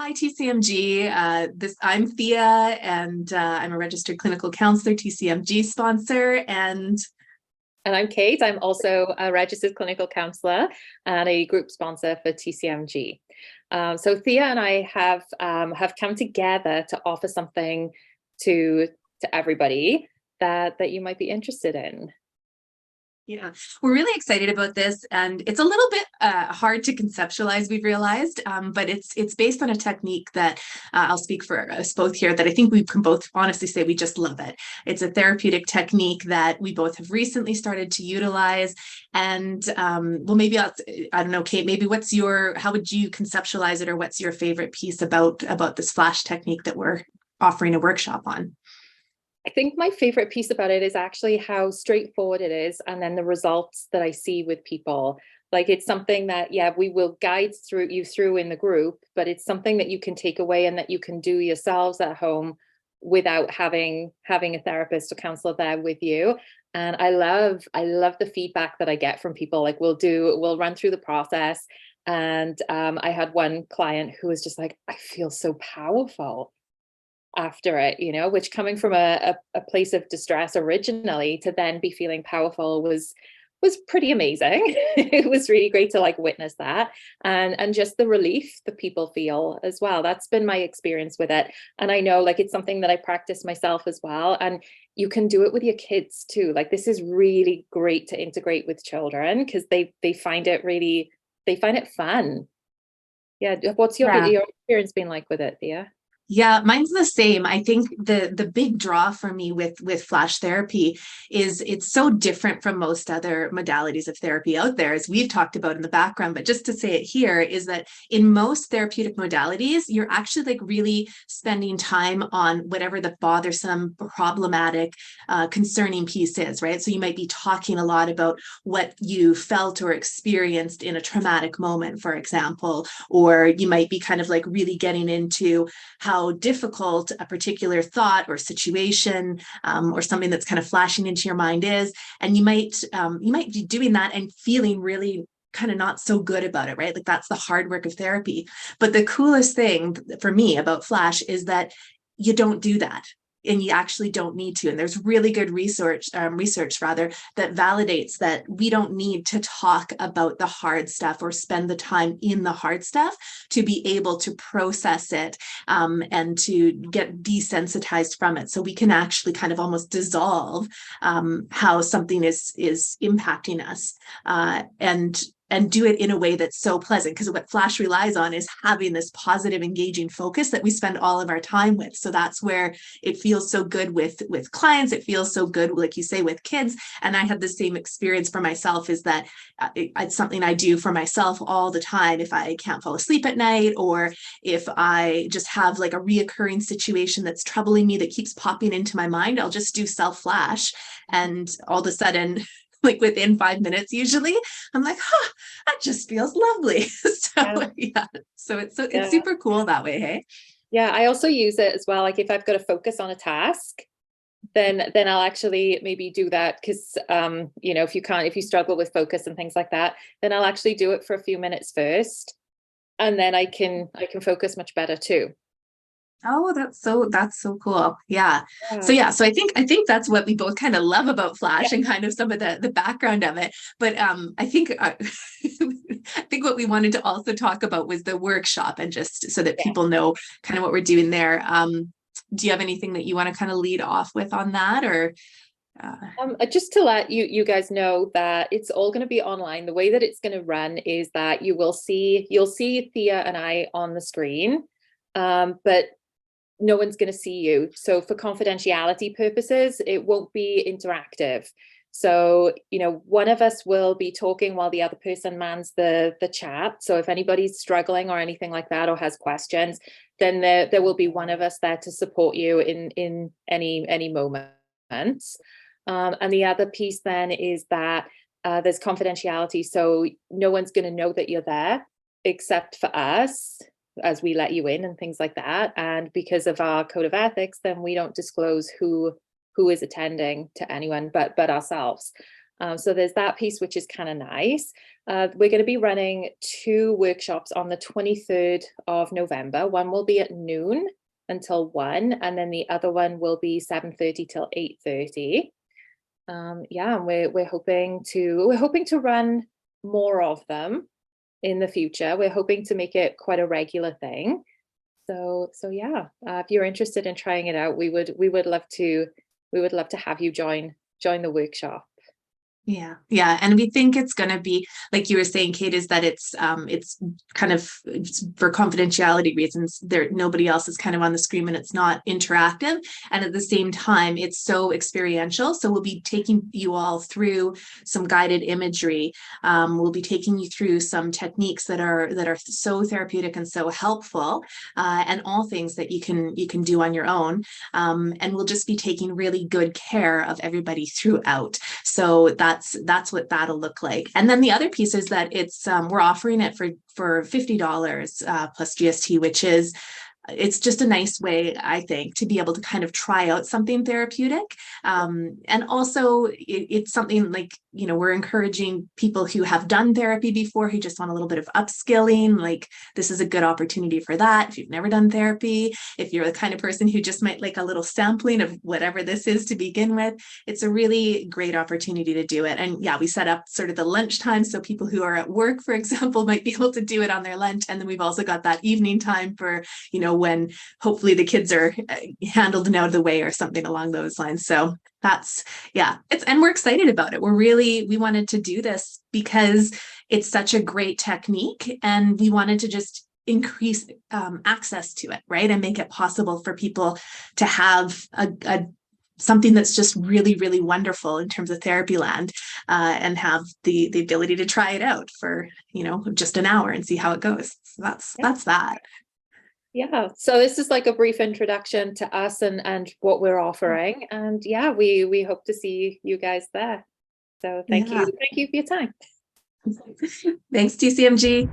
Hi, TCMG. I'm Thea, and I'm a registered clinical counselor, TCMG sponsor, And I'm Kate. I'm also a registered clinical counselor and a group sponsor for TCMG. So Thea and I have come together to offer something to everybody that you might be interested in. yeah, we're really excited about this, and it's a little bit hard to conceptualize. We've realized, but it's based on a technique that I'll speak for us both here. That I think we can both honestly say we just love it. It's a therapeutic technique that we both have recently started to utilize, and well, maybe I don't know, Kate. Maybe how would you conceptualize it, or what's your favorite piece about this flash technique that we're offering a workshop on? I think my favorite piece about it is actually how straightforward it is, and then the results that I see with people. Like it's something that, yeah, we will guide you through in the group, but it's something that you can take away and that you can do yourselves at home without having a therapist or counselor there with you. And I love the feedback that I get from people. Like we'll run through the process. And I had one client who was just like, I feel so powerful after it, which coming from a place of distress originally to then be feeling powerful was pretty amazing. It was really great to like witness that and just the relief that people feel as well. That's been my experience with it. And I know like it's something that I practice myself as well. And you can do it with your kids too. Like this is really great to integrate with children because they find it fun. Yeah. What's Yeah. your experience been like with it, Thea? Yeah, mine's the same. I think the big draw for me with flash therapy is it's so different from most other modalities of therapy out there, as we've talked about in the background. But just to say it here is that in most therapeutic modalities, you're actually like really spending time on whatever the bothersome, problematic, concerning piece is, right? So you might be talking a lot about what you felt or experienced in a traumatic moment, for example, or you might be kind of like really getting into how difficult a particular thought or situation or something that's kind of flashing into your mind is, and you might be doing that and feeling really kind of not so good about it, right? Like that's the hard work of therapy. But the coolest thing for me about flash is that you don't do that, and you actually don't need to. And there's really good research rather, that validates that we don't need to talk about the hard stuff or spend the time in the hard stuff to be able to process it, and to get desensitized from it. So we can actually kind of almost dissolve how something is impacting us, and do it in a way that's so pleasant, because what flash relies on is having this positive, engaging focus that we spend all of our time with. So that's where it feels so good with clients. It feels so good, like you say, with kids. And I had the same experience for myself, is that it's something I do for myself all the time. If I can't fall asleep at night, or if I just have like a reoccurring situation that's troubling me that keeps popping into my mind, I'll just do self flash, and all of a sudden, like within 5 minutes usually, I'm like, that just feels lovely. Yeah. So yeah, it's Yeah. super cool that way. Hey. Yeah, I also use it as well. Like if I've got to focus on a task, then I'll actually maybe do that because if you struggle with focus and things like that, then I'll actually do it for a few minutes first, and then I can focus much better too. Oh, that's so cool. Yeah. So Yeah. yeah, so I think that's what we both kind of love about Yeah. Flash, and kind of some of the background of it. But I think I think what we wanted to also talk about was the workshop, and just so that Yeah. people know kind of what we're doing there. Do you have anything that you want to kind of lead off with on that, or uh, Just to let you guys know that it's all going to be online. The way that it's going to run is that you'll see Thea and I on the screen, but no one's going to see you. So for confidentiality purposes, it won't be interactive. So, one of us will be talking while the other person mans the chat. So if anybody's struggling or anything like that, or has questions, then there will be one of us there to support you in any moments. And the other piece then is that there's confidentiality. So no one's going to know that you're there except for us, as we let you in and things like that. And because of our code of ethics, then we don't disclose who is attending to anyone but ourselves. So there's that piece, which is kind of nice. We're going to be running 2 workshops on the 23rd of November. One will be at noon until 1, and then the other one will be 7:30 till 8:30. Yeah, and we're hoping to run more of them in the future. We're hoping to make it quite a regular thing. So yeah, if you're interested in trying it out, we would love to have you join the workshop. Yeah. And we think it's going to be, like you were saying, Kate, is that it's kind of, it's for confidentiality reasons, there, nobody else is kind of on the screen and it's not interactive. And at the same time, it's so experiential. So we'll be taking you all through some guided imagery. We'll be taking you through some techniques that are so therapeutic and so helpful, and all things that you can do on your own. And we'll just be taking really good care of everybody throughout. So that's what that'll look like. And then the other piece is that it's we're offering it for $50 plus GST, which is, it's just a nice way, I think, to be able to kind of try out something therapeutic. And also it's something like, you know, we're encouraging people who have done therapy before, who just want a little bit of upskilling. Like, this is a good opportunity for that. If you've never done therapy, if you're the kind of person who just might like a little sampling of whatever this is to begin with, it's a really great opportunity to do it. And yeah, we set up sort of the lunchtime, so people who are at work, for example, might be able to do it on their lunch. And then we've also got that evening time for, you know, when hopefully the kids are handled and out of the way or something along those lines. So that's, yeah, and we're excited about it. We wanted to do this because it's such a great technique, and we wanted to just increase access to it, right? And make it possible for people to have a something that's just really, really wonderful in terms of therapy land, and have the ability to try it out for, you know, just an hour and see how it goes. So that's that. Yeah, so this is like a brief introduction to us and what we're offering. And yeah, we hope to see you guys there. So thank you for your time. Thanks, TCMG.